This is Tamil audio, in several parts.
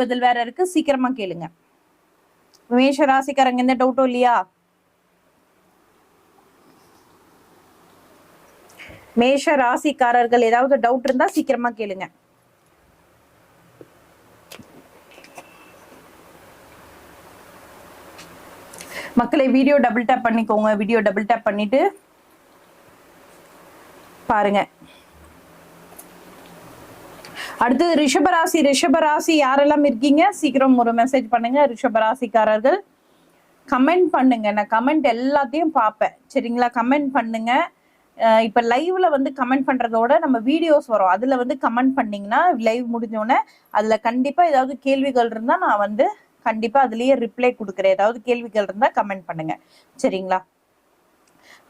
பதில் வேற இருக்கு, சீக்கிரமா கேளுங்க. மேஷ ராசிக்காரங்க எந்த டவுட்டும் இல்லையா? மேஷ ராசிக்காரர்கள் ஏதாவது டவுட் இருந்தா சீக்கிரமா கேளுங்க. மக்களை வீடியோ டபுள் டேப் பண்ணிக்கோங்க. வீடியோ டபுள் டேப் பண்ணிட்டு பாருங்க. அடுத்து ரிஷபராசி. ரிஷபராசி யாரெல்லாம் இருக்கீங்க சீக்கிரம் ஒரு மெசேஜ் பண்ணுங்க. ரிஷபராசிக்காரர்கள் கமெண்ட் பண்ணுங்க. நான் கமெண்ட் எல்லாத்தையும் பார்ப்பேன், சரிங்களா? கமெண்ட் பண்ணுங்க. இப்ப லைவ்ல வந்து கமெண்ட் பண்றதோட நம்ம வீடியோஸ் வரும், அதுல வந்து கமெண்ட் பண்ணீங்கன்னா லைவ் முடிஞ்சோடனே அதுல கண்டிப்பா ஏதாவது கேள்விகள் இருந்தா நான் வந்து கண்டிப்பா அதுலயே ரிப்ளை கொடுக்குறேன். ஏதாவது கேள்விகள் இருந்தா கமெண்ட் பண்ணுங்க, சரிங்களா?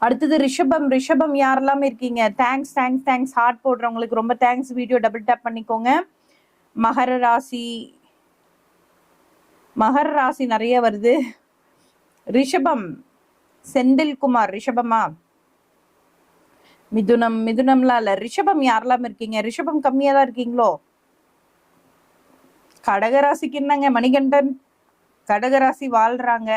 அடுத்தது ரிஷபம். ரிஷபம் யாரெல்லாம் இருக்கீங்க? Thanks thanks thanks. ஹார்ட் போடுறவங்களுக்கு ரொம்ப தேங்க்ஸ். வீடியோ டபுள் டேப் பண்ணிக்கோங்க. மகர ராசி. மகர ராசி நிறைய வருது. ரிஷபம் செந்தில்குமார் ரிஷபமா? மிதுனம். மிதுனம்லாம் இல்ல. ரிஷபம் யாரெல்லாம் இருக்கீங்க? ரிஷபம் கம்மியா தான் இருக்கீங்களோ? கடகராசிக்கு என்னங்க மணிகண்டன்? கடகராசி வாழ்றாங்க.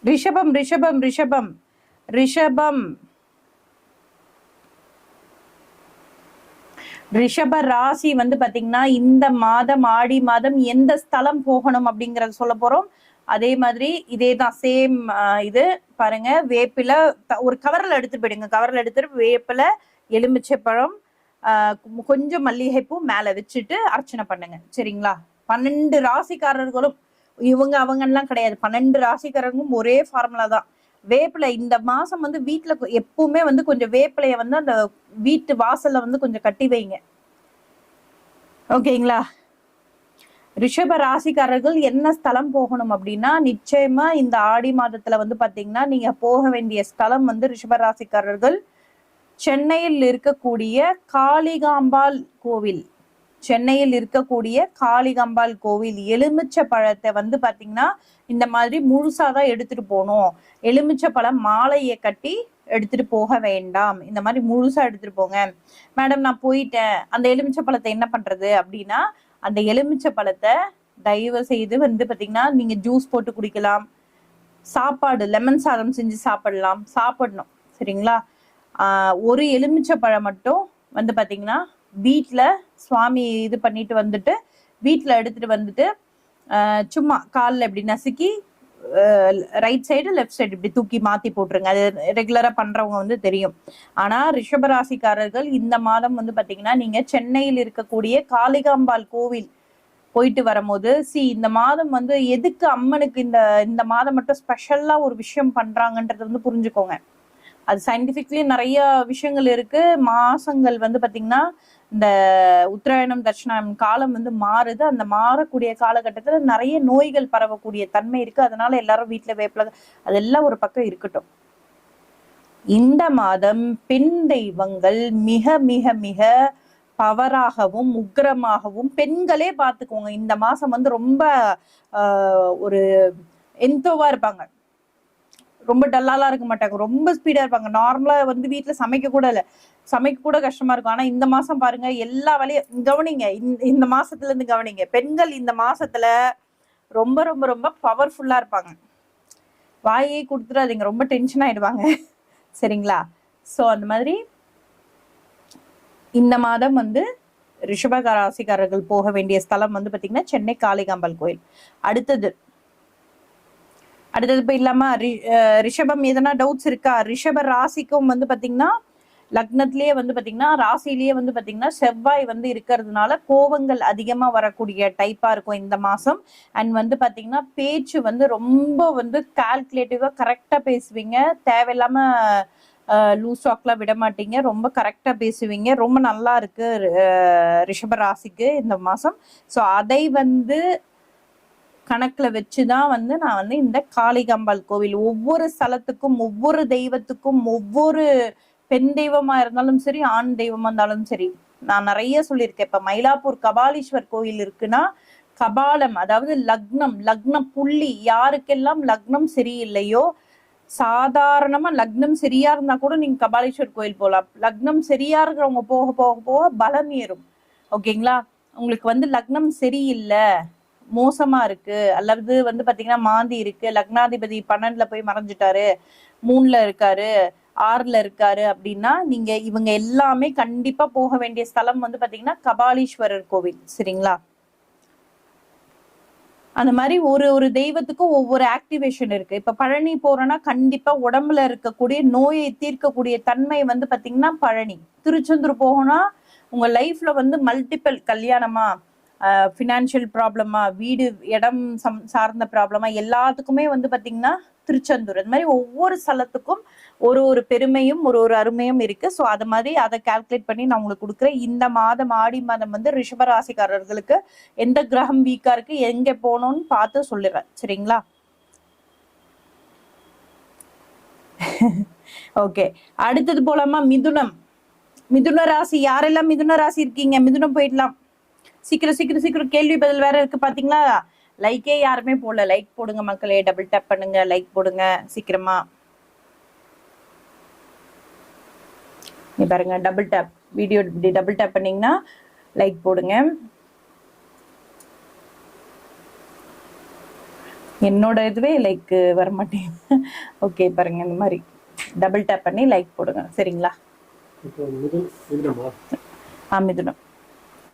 ரிஷபம் ரிஷபம் ரிஷபம் ரிஷபம் ரிஷப ராசி வந்து பாத்தீங்கன்னா இந்த மாதம் ஆடி மாதம் எந்த ஸ்தலம் போகணும் அப்படிங்கறத சொல்ல போறோம். அதே மாதிரி இதேதான் சேம் இது பாருங்க. வேப்பில ஒரு கவர்ல எடுத்துட்டு போயிடுங்க. கவர்ல எடுத்துட்டு வேப்பில, எலுமிச்சைப்பழம், கொஞ்சம் மல்லிகைப்பூ மேல வச்சுட்டு அர்ச்சனை பண்ணுங்க, சரிங்களா? 12 ராசிக்காரர்களும் இவங்க அவங்கலாம் கிடையாது. 12 ராசிக்காரர்களும் ஒரே ஃபார்முலா தான். வேப்பிலை இந்த மாசம் வந்து வீட்டுல எப்பவுமே வந்து கொஞ்சம் வேப்பிலைய வந்து அந்த வீட்டு வாசல்ல வந்து கொஞ்சம் கட்டி வைங்க, ஓகேங்களா? ரிஷப ராசிக்காரர்கள் என்ன ஸ்தலம் போகணும் அப்படின்னா நிச்சயமா இந்த ஆடி மாதத்துல வந்து பாத்தீங்கன்னா நீங்க போக வேண்டிய ஸ்தலம் வந்து ரிஷப ராசிக்காரர்கள் சென்னையில் இருக்கக்கூடிய காளிகாம்பாள் கோவில். சென்னையில் இருக்கக்கூடிய காளிகாம்பாள் கோவில். எலுமிச்சை பழத்தை வந்து பாத்தீங்கன்னா இந்த மாதிரி முழுசாதான் எடுத்துட்டு போகணும். எலுமிச்சை பழம் மாலையை கட்டி எடுத்துட்டு போக வேண்டாம். இந்த மாதிரி முழுசா எடுத்துட்டு போங்க. மேடம் நான் போயிட்டேன், அந்த எலுமிச்சை பழத்தை என்ன பண்றது அப்படின்னா அந்த எலுமிச்சை பழத்தை தயவு செய்து வந்து பாத்தீங்கன்னா நீங்க ஜூஸ் போட்டு குடிக்கலாம், சாப்பாடு லெமன் சாதம் செஞ்சு சாப்பிடணும், சரிங்களா? ஒரு எலுமிச்சை பழம் மட்டும் வந்து பாத்தீங்கன்னா வீட்டுல சுவாமி இது பண்ணிட்டு வந்துட்டு வீட்டுல எடுத்துட்டு வந்துட்டு சும்மா காலில் இப்படி நசுக்கி ரைட் சைடு லெஃப்ட் சைடு இப்படி தூக்கி மாத்தி போட்டுருங்க. அது ரெகுலரா பண்றவங்க வந்து தெரியும். ஆனா ரிஷபராசிக்காரர்கள் இந்த மாதம் வந்து பாத்தீங்கன்னா நீங்க சென்னையில் இருக்கக்கூடிய காளிகாம்பாள் கோவில் போயிட்டு வரும்போது இந்த மாதம் வந்து எதுக்கு அம்மனுக்கு இந்த மாதம் மட்டும் ஸ்பெஷல்லா ஒரு விஷயம் பண்றாங்கன்றது வந்து புரிஞ்சுக்கோங்க. அது சயின்டிபிக்லி நிறைய விஷயங்கள் இருக்கு. மாசங்கள் வந்து பாத்தீங்கன்னா இந்த உத்தராயணம் தட்சிணாயணம் காலம் வந்து மாறுது. அந்த மாறக்கூடிய காலகட்டத்துல நிறைய நோய்கள் பரவக்கூடிய தன்மை இருக்கு. அதனால எல்லாரும் வீட்டுல வேப்பில அதெல்லாம் ஒரு பக்கம் இருக்கட்டும். இந்த மாதம் பெண் தெய்வங்கள் மிக மிக மிக பவராகவும் உக்கிரமாகவும் பெண்களே பார்த்துக்கோங்க. இந்த மாசம் வந்து ரொம்ப ஒரு எந்தோவா இருப்பாங்க. ரொம்ப டல்லாலாம் இருக்க மாட்டாங்க, ரொம்ப ஸ்பீடா இருப்பாங்க. நார்மலா வந்து வீட்டுல சமைக்க கூட கஷ்டமா இருக்கும். ஆனா இந்த மாசம் பாருங்க எல்லா வேலையும் கவனிங்க. இந்த மாசத்துல இருந்து கவனிங்க. பெண்கள் இந்த மாசத்துல ரொம்ப ரொம்ப ரொம்ப பவர்ஃபுல்லா இருப்பாங்க. வாயை கொடுத்துடாதீங்க, ரொம்ப டென்ஷன் ஆயிடுவாங்க, சரிங்களா? சோ அந்த மாதிரி இந்த மாதம் வந்து ரிஷப ராசிக்காரர்கள் போக வேண்டிய ஸ்தலம் வந்து பாத்தீங்கன்னா சென்னை காளிகாம்பாள் கோயில். அடுத்தது போயிடலாமா? ரிஷபம் எதனா டவுட்ஸ் இருக்கா? ரிஷப ராசிக்கும் வந்து பாத்தீங்கன்னா லக்னத்திலேயே வந்து பாத்தீங்கன்னா ராசிலேயே வந்து பாத்தீங்கன்னா செவ்வாய் வந்து இருக்கிறதுனால கோபங்கள் அதிகமா வரக்கூடிய டைப்பா இருக்கும் இந்த மாசம். அண்ட் வந்து பாத்தீங்கன்னா பேச்சு வந்து ரொம்ப வந்து கால்குலேட்டிவா கரெக்டா பேசுவீங்க. தேவையில்லாம லூஸ் டாக்லாம் விட மாட்டீங்க. ரொம்ப கரெக்டா பேசுவீங்க. ரொம்ப நல்லா இருக்கு ரிஷப ராசிக்கு இந்த மாசம். ஸோ அதை வந்து கணக்குல வச்சுதான் வந்து நான் வந்து இந்த காளிகாம்பாள் கோவில் ஒவ்வொரு ஸ்தலத்துக்கும் ஒவ்வொரு தெய்வத்துக்கும் ஒவ்வொரு பெண் தெய்வமா இருந்தாலும் சரி ஆண் தெய்வமா இருந்தாலும் சரி நான் நிறைய சொல்லியிருக்கேன். இப்ப மயிலாப்பூர் கபாலீஸ்வர் கோயில் இருக்குன்னா கபாலம் அதாவது லக்னம் புள்ளி யாருக்கெல்லாம் லக்னம் சரியில்லையோ சாதாரணமா லக்னம் சரியா இருந்தா கூட நீங்க கபாலீஸ்வர் கோயில் போகலாம். லக்னம் சரியா இருக்கிறவங்க போக போக போக பலம் ஏறும், ஓகேங்களா? உங்களுக்கு வந்து லக்னம் சரியில்லை, மோசமா இருக்கு, அல்லது வந்து பாத்தீங்கன்னா மாந்தி இருக்கு, லக்னாதிபதி 12ல போய் மறைஞ்சிட்டாரு, 3ல இருக்காரு, 6ல இருக்காரு அப்படின்னா நீங்க இவங்க எல்லாமே கண்டிப்பா போக வேண்டிய ஸ்தலம் வந்து பாத்தீங்கன்னா கபாலீஸ்வரர் கோவில். சரிங்களா? அந்த மாதிரி ஒரு ஒரு தெய்வத்துக்கும் ஒவ்வொரு ஆக்டிவேஷன் இருக்கு. இப்ப பழனி போறோம்னா கண்டிப்பா உடம்புல இருக்கக்கூடிய நோயை தீர்க்கக்கூடிய தன்மை வந்து பாத்தீங்கன்னா பழனி. திருச்செந்தூர் போகணும்னா உங்க லைஃப்ல வந்து மல்டிபிள் கல்யாணமா, ஃபினான்ஷியல் ப்ராப்ளமா, வீடு இடம் சார்ந்த ப்ராப்ளமா, எல்லாத்துக்குமே வந்து பாத்தீங்கன்னா திருச்செந்தூர். அது மாதிரி ஒவ்வொரு ஸ்தலத்துக்கும் ஒரு ஒரு பெருமையும் ஒரு ஒரு அருமையும் இருக்கு. ஸோ அது மாதிரி அதை கால்குலேட் பண்ணி நான் உங்களுக்கு கொடுக்குறேன். இந்த மாதம் ஆடி மாதம் வந்து ரிஷபராசிக்காரர்களுக்கு எந்த கிரகம் வீக்கா இருக்கு, எங்க போகணும்னு பார்த்து சொல்லிடுறேன். சரிங்களா? ஓகே, அடுத்தது போலாமா? மிதுனம். மிதுன ராசி, யாரெல்லாம் மிதுன ராசி இருக்கீங்க மிதுனம் போயிடலாம். சீக்கிரம் சீக்கிரம் சீக்கிரம், கேள்வி பதில் வேற இருக்கு பாத்தீங்களா? லைக்கே யாருமே போடல, லைக் போடுங்க மக்களே, டபுள் டேப் பண்ணுங்க, லைக் போடுங்க சீக்கிரமா. நீ பாருங்க, டபுள் டேப், வீடியோ இப்படி டபுள் டேப் பண்ணீங்கன்னா லைக் போடுங்க. என்னோட இதுவே லைக் வர மாட்டேங்குது. ஓகே பாருங்க, இந்த மாதிரி டபுள் டேப் பண்ணி லைக் போடுங்க. சரிங்களா? மிதுனம்.